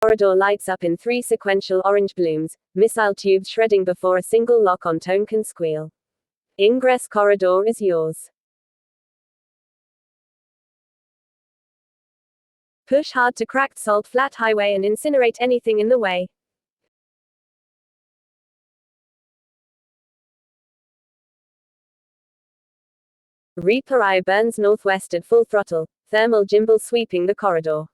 corridor lights up in 3 sequential orange blooms, missile tubes shredding before a single lock-on tone can squeal. Ingress corridor is yours. Push hard to cracked salt flat highway and incinerate anything in the way. REAPER I burns northwest at full throttle, thermal gimbal sweeping the corridor.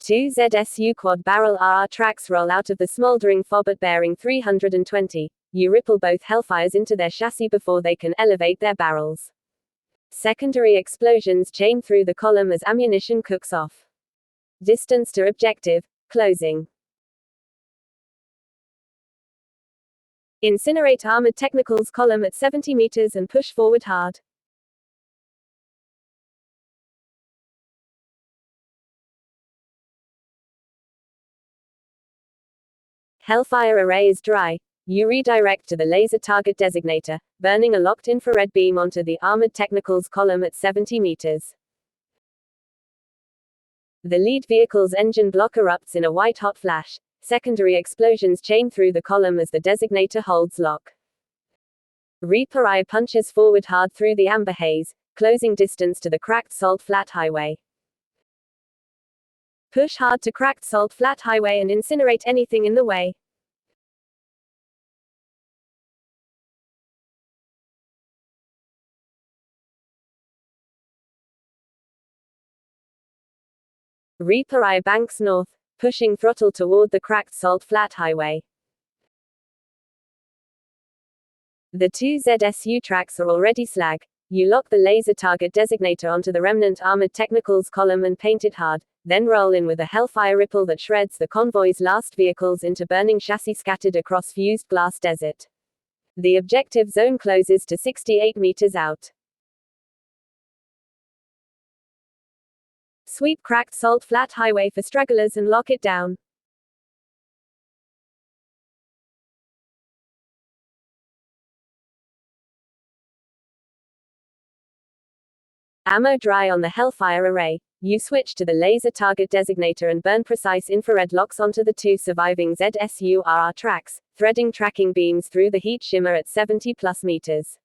2 ZSU quad-barrel RR tracks roll out of the smoldering fob at bearing 320. You ripple both Hellfires into their chassis before they can elevate their barrels. Secondary explosions chain through the column as ammunition cooks off. Distance to objective, closing. Incinerate armored technicals column at 70 meters and push forward hard. Hellfire array is dry. You redirect to the laser target designator, burning a locked infrared beam onto the armored technicals column at 70 meters. The lead vehicle's engine block erupts in a white-hot flash. Secondary explosions chain through the column as the designator holds lock. REAPER I punches forward hard through the amber haze, closing distance to the cracked salt flat highway. Push hard to cracked salt flat highway and incinerate anything in the way. REAPER I banks north, pushing throttle toward the cracked salt flat highway. The 2 ZSU tracks are already slag. You lock the laser target designator onto the remnant armored technicals column and paint it hard, then roll in with a Hellfire ripple that shreds the convoy's last vehicles into burning chassis scattered across fused glass desert. The objective zone closes to 68 meters out. Sweep cracked salt flat highway for stragglers and lock it down. Ammo dry on the Hellfire array. You switch to the laser target designator and burn precise infrared locks onto the 2 surviving ZSU RR tracks, threading tracking beams through the heat shimmer at 70+ meters.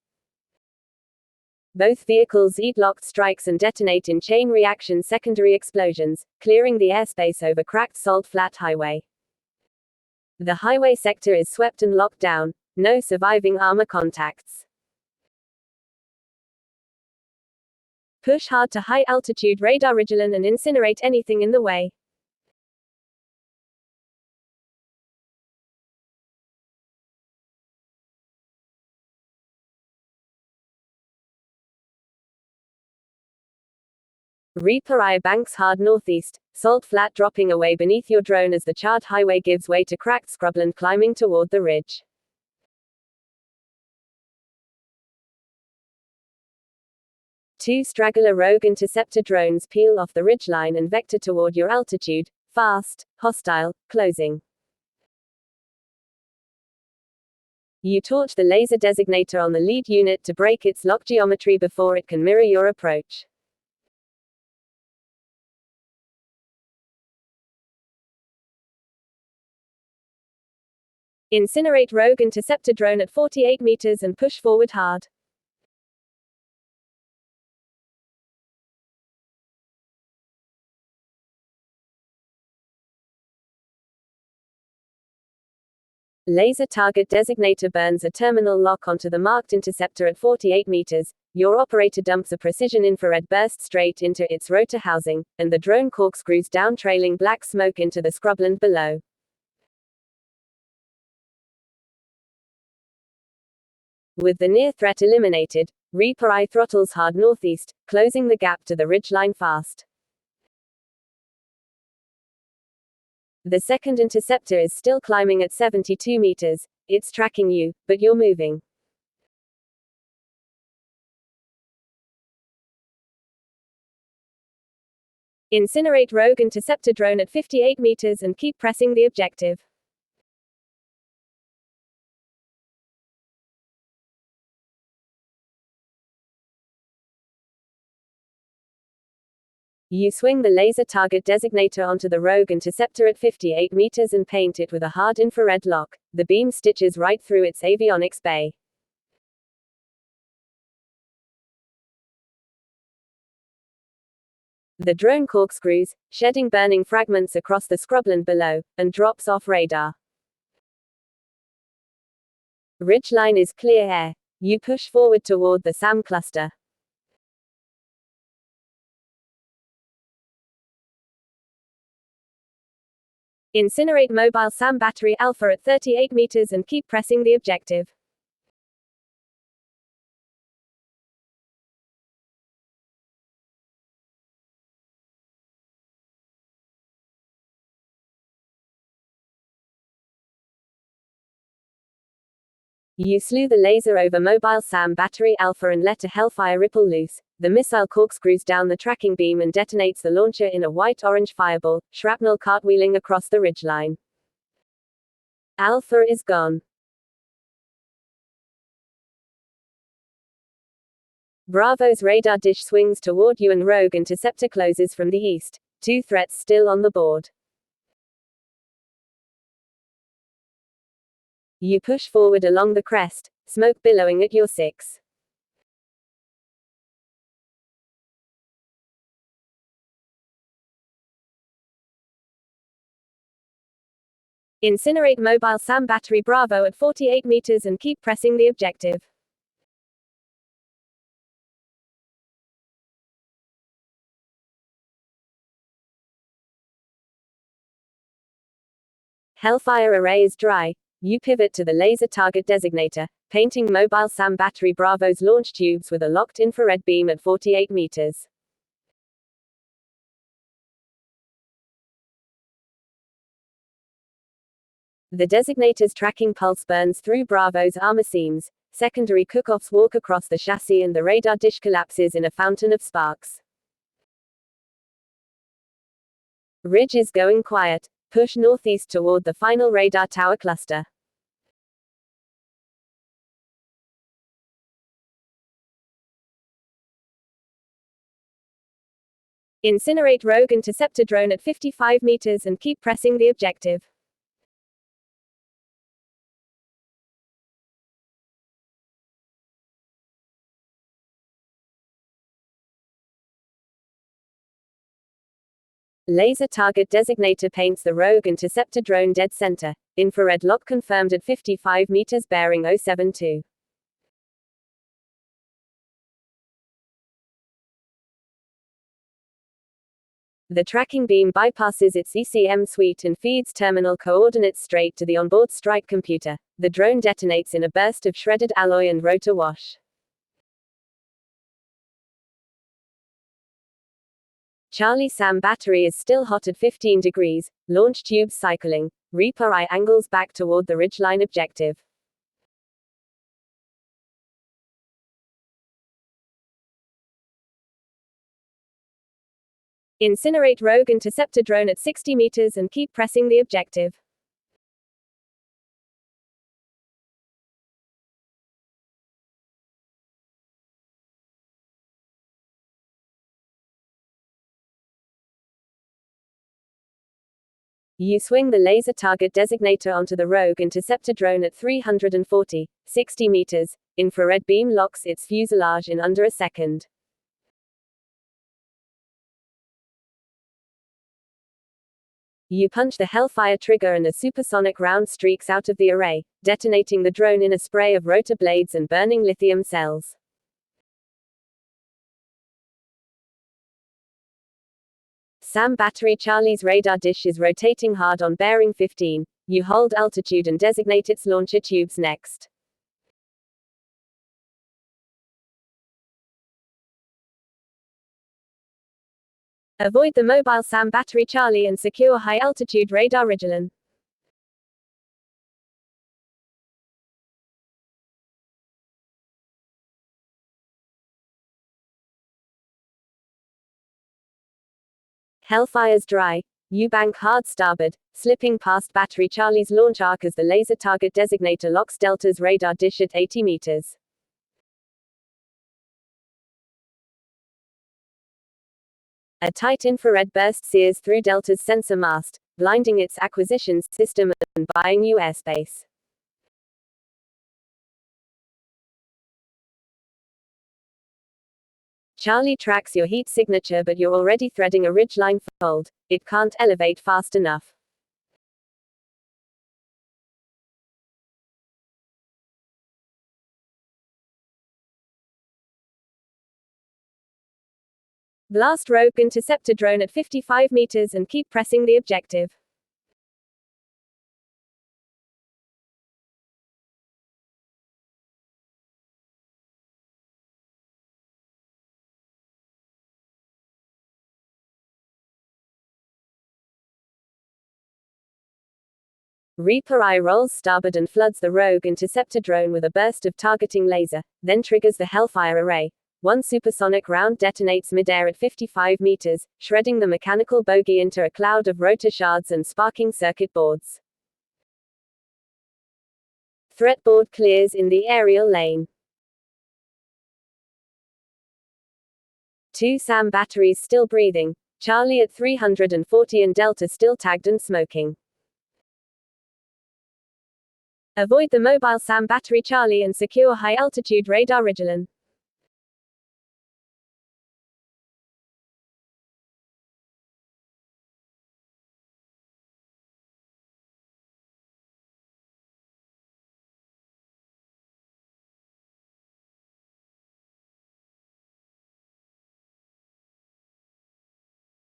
Both vehicles eat locked strikes and detonate in chain reaction secondary explosions, clearing the airspace over cracked salt flat highway. The highway sector is swept and locked down. No surviving armor contacts. Push hard to high altitude radar Ridgeline and incinerate anything in the way. REAPER I banks hard northeast, salt flat dropping away beneath your drone as the charred highway gives way to cracked scrubland climbing toward the ridge. Two straggler Rogue Interceptor drones peel off the ridgeline and vector toward your altitude, fast, hostile, closing. You torch the laser designator on the lead unit to break its lock geometry before it can mirror your approach. Incinerate Rogue Interceptor drone at 48 meters and push forward hard. Laser target designator burns a terminal lock onto the marked interceptor at 48 meters. Your operator dumps a precision infrared burst straight into its rotor housing, and the drone corkscrews down trailing black smoke into the scrubland below. With the near threat eliminated, REAPER I throttles hard northeast, closing the gap to the ridgeline fast. The second interceptor is still climbing at 72 meters. It's tracking you, but you're moving. Incinerate Rogue Interceptor drone at 58 meters and keep pressing the objective. You swing the laser target designator onto the rogue interceptor at 58 meters and paint it with a hard infrared lock. The beam stitches right through its avionics bay. The drone corkscrews, shedding burning fragments across the scrubland below, and drops off radar. Ridgeline is clear air. You push forward toward the SAM cluster. Incinerate mobile SAM battery Alpha at 38 meters and keep pressing the objective. You slew the laser over mobile SAM battery Alpha and let a Hellfire ripple loose. The missile corkscrews down the tracking beam and detonates the launcher in a white-orange fireball, shrapnel cartwheeling across the ridgeline. Alpha is gone. Bravo's radar dish swings toward you and rogue interceptor closes from the east. 2 threats still on the board. You push forward along the crest, smoke billowing at your 6. Incinerate mobile SAM battery Bravo at 48 meters and keep pressing the objective. Hellfire array is dry. You pivot to the laser target designator, painting mobile SAM battery Bravo's launch tubes with a locked infrared beam at 48 meters. The designator's tracking pulse burns through Bravo's armor seams. Secondary cook-offs walk across the chassis and the radar dish collapses in a fountain of sparks. Ridge is going quiet. Push northeast toward the final radar tower cluster. Incinerate rogue interceptor drone at 55 meters and keep pressing the objective. Laser target designator paints the rogue interceptor drone dead center. Infrared lock confirmed at 55 meters bearing 072. The tracking beam bypasses its ECM suite and feeds terminal coordinates straight to the onboard strike computer. The drone detonates in a burst of shredded alloy and rotor wash. Charlie SAM battery is still hot at 15 degrees, launch tubes cycling. Reaper eye angles back toward the ridgeline objective. Incinerate rogue interceptor drone at 60 meters and keep pressing the objective. You swing the laser target designator onto the rogue interceptor drone at 340, 60 meters. Infrared beam locks its fuselage in under a second. You punch the Hellfire trigger and a supersonic round streaks out of the array, detonating the drone in a spray of rotor blades and burning lithium cells. SAM battery Charlie's radar dish is rotating hard on bearing 15. You hold altitude and designate its launcher tubes next. Avoid the mobile SAM battery Charlie and secure high-altitude radar Ridgeline. Hellfire's dry. You bank hard starboard, slipping past battery Charlie's launch arc as the laser target designator locks Delta's radar dish at 80 meters. A tight infrared burst sears through Delta's sensor mast, blinding its acquisition system and buying you airspace. Charlie tracks your heat signature, but you're already threading a ridgeline fold. It can't elevate fast enough. Blast rogue interceptor drone at 55 meters and keep pressing the objective. Reaper eye rolls starboard and floods the rogue interceptor drone with a burst of targeting laser, then triggers the Hellfire array. One supersonic round detonates midair at 55 meters, shredding the mechanical bogie into a cloud of rotor shards and sparking circuit boards. Threat board clears in the aerial lane. 2 SAM batteries still breathing. Charlie at 340 and Delta still tagged and smoking. Avoid the mobile SAM battery Charlie and secure high-altitude radar ridgeline.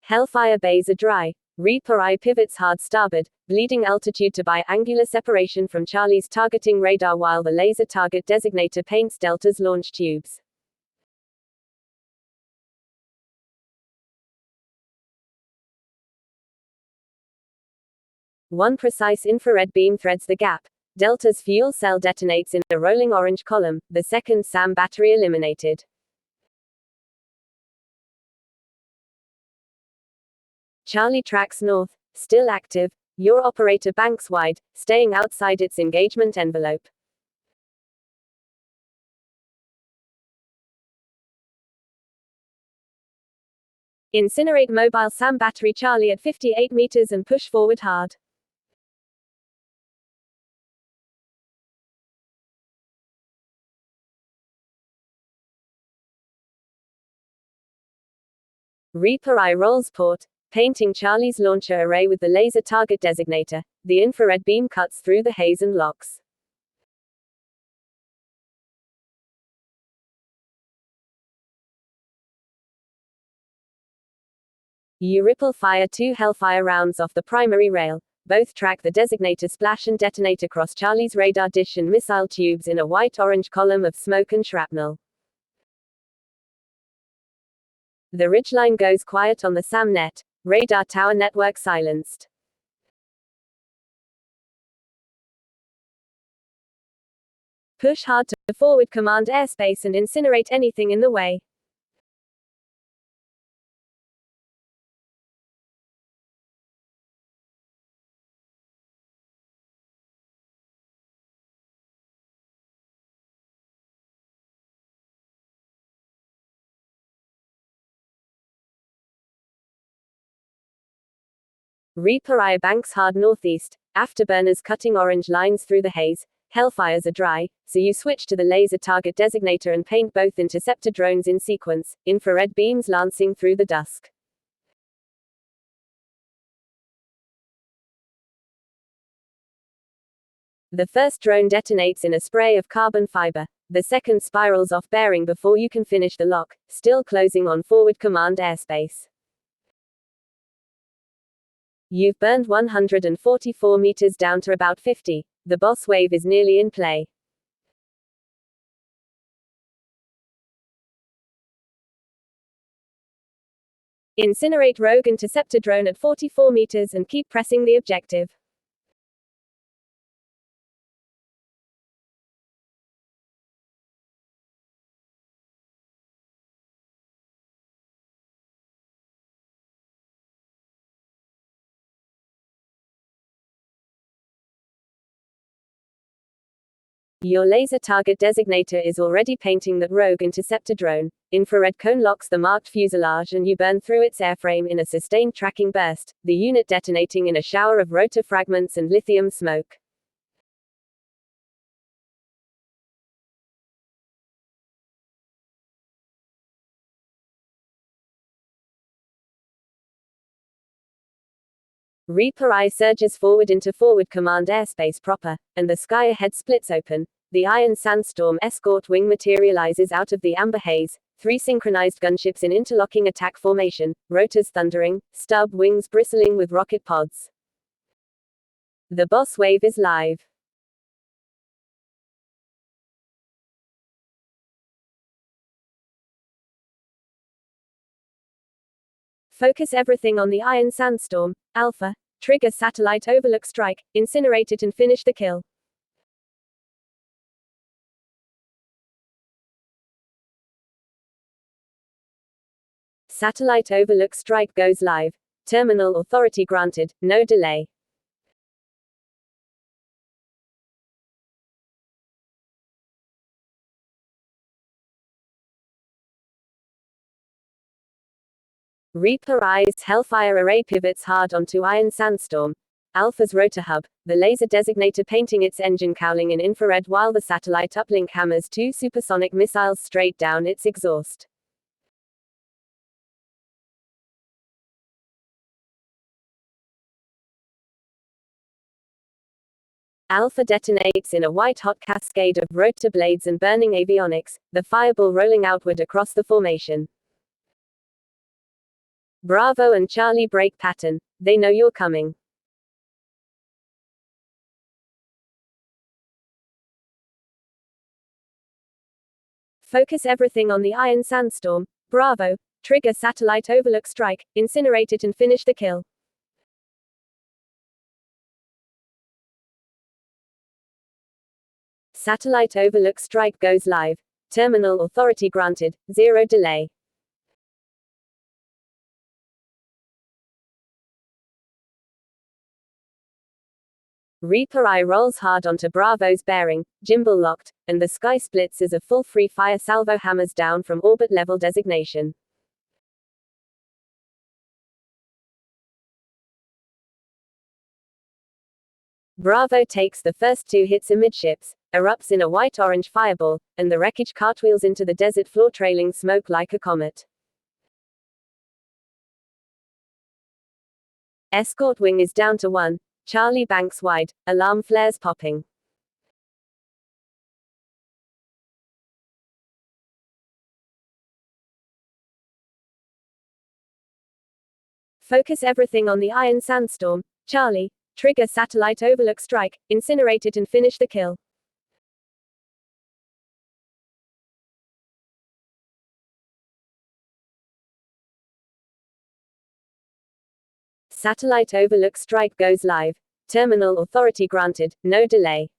Hellfire bays are dry. Reaper eye pivots hard starboard, bleeding altitude to buy angular separation from Charlie's targeting radar while the laser target designator paints Delta's launch tubes. One precise infrared beam threads the gap. Delta's fuel cell detonates in a rolling orange column, the second SAM battery eliminated. Charlie tracks north, still active. Your operator banks wide, staying outside its engagement envelope. Incinerate mobile SAM battery Charlie at 58 meters and push forward hard. Reaper eye rolls port, painting Charlie's launcher array with the laser target designator. The infrared beam cuts through the haze and locks. You ripple fire 2 Hellfire rounds off the primary rail. Both track the designator splash and detonate across Charlie's radar dish and missile tubes in a white-orange column of smoke and shrapnel. The ridgeline goes quiet on the SAM net. Radar tower network silenced. Push hard to forward command airspace and incinerate anything in the way. Reaper eye banks hard northeast. Afterburners cutting orange lines through the haze. Hellfires are dry, so you switch to the laser target designator and paint both interceptor drones in sequence, infrared beams lancing through the dusk. The first drone detonates in a spray of carbon fiber. The second spirals off bearing before you can finish the lock, still closing on forward command airspace. You've burned 144 meters down to about 50. The boss wave is nearly in play. Incinerate rogue interceptor drone at 44 meters and keep pressing the objective. Your laser target designator is already painting that rogue interceptor drone. Infrared cone locks the marked fuselage and you burn through its airframe in a sustained tracking burst, the unit detonating in a shower of rotor fragments and lithium smoke. Reaper eye surges forward into forward command airspace proper, and the sky ahead splits open. The iron sandstorm escort wing materializes out of the amber haze, 3 synchronized gunships in interlocking attack formation, rotors thundering, stub wings bristling with rocket pods. The boss wave is live. Focus everything on the iron sandstorm, Alpha. Trigger satellite overlook strike, incinerate it and finish the kill. Satellite overlook strike goes live. Terminal authority granted, no delay. Reaper eyes Hellfire array pivots hard onto iron sandstorm. Alpha's rotor hub, the laser designator painting its engine cowling in infrared while the satellite uplink hammers 2 supersonic missiles straight down its exhaust. Alpha detonates in a white-hot cascade of rotor blades and burning avionics, the fireball rolling outward across the formation. Bravo and Charlie break pattern. They know you're coming. Focus everything on the iron sandstorm. Bravo. Trigger satellite overlook strike, incinerate it and finish the kill. Satellite overlook strike goes live. Terminal authority granted, 0 delay. Reaper eye rolls hard onto Bravo's bearing, gimbal locked, and the sky splits as a full free fire salvo hammers down from orbit level designation. Bravo takes the first 2 hits amidships, erupts in a white-orange fireball, and the wreckage cartwheels into the desert floor trailing smoke like a comet. Escort wing is down to 1. Charlie banks wide, alarm flares popping. Focus everything on the iron sandstorm, Charlie. Trigger satellite overlook strike, incinerate it and finish the kill. Satellite overlook strike goes live. Terminal authority granted, no delay.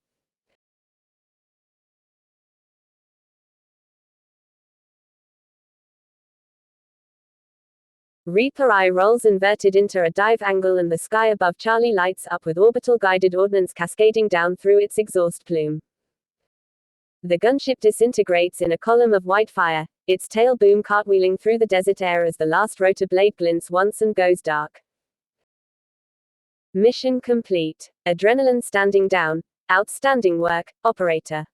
Reaper eye rolls inverted into a dive angle and the sky above Charlie lights up with orbital guided ordnance cascading down through its exhaust plume. The gunship disintegrates in a column of white fire, its tail boom cartwheeling through the desert air as the last rotor blade glints once and goes dark. Mission complete. Adrenaline standing down. Outstanding work, operator.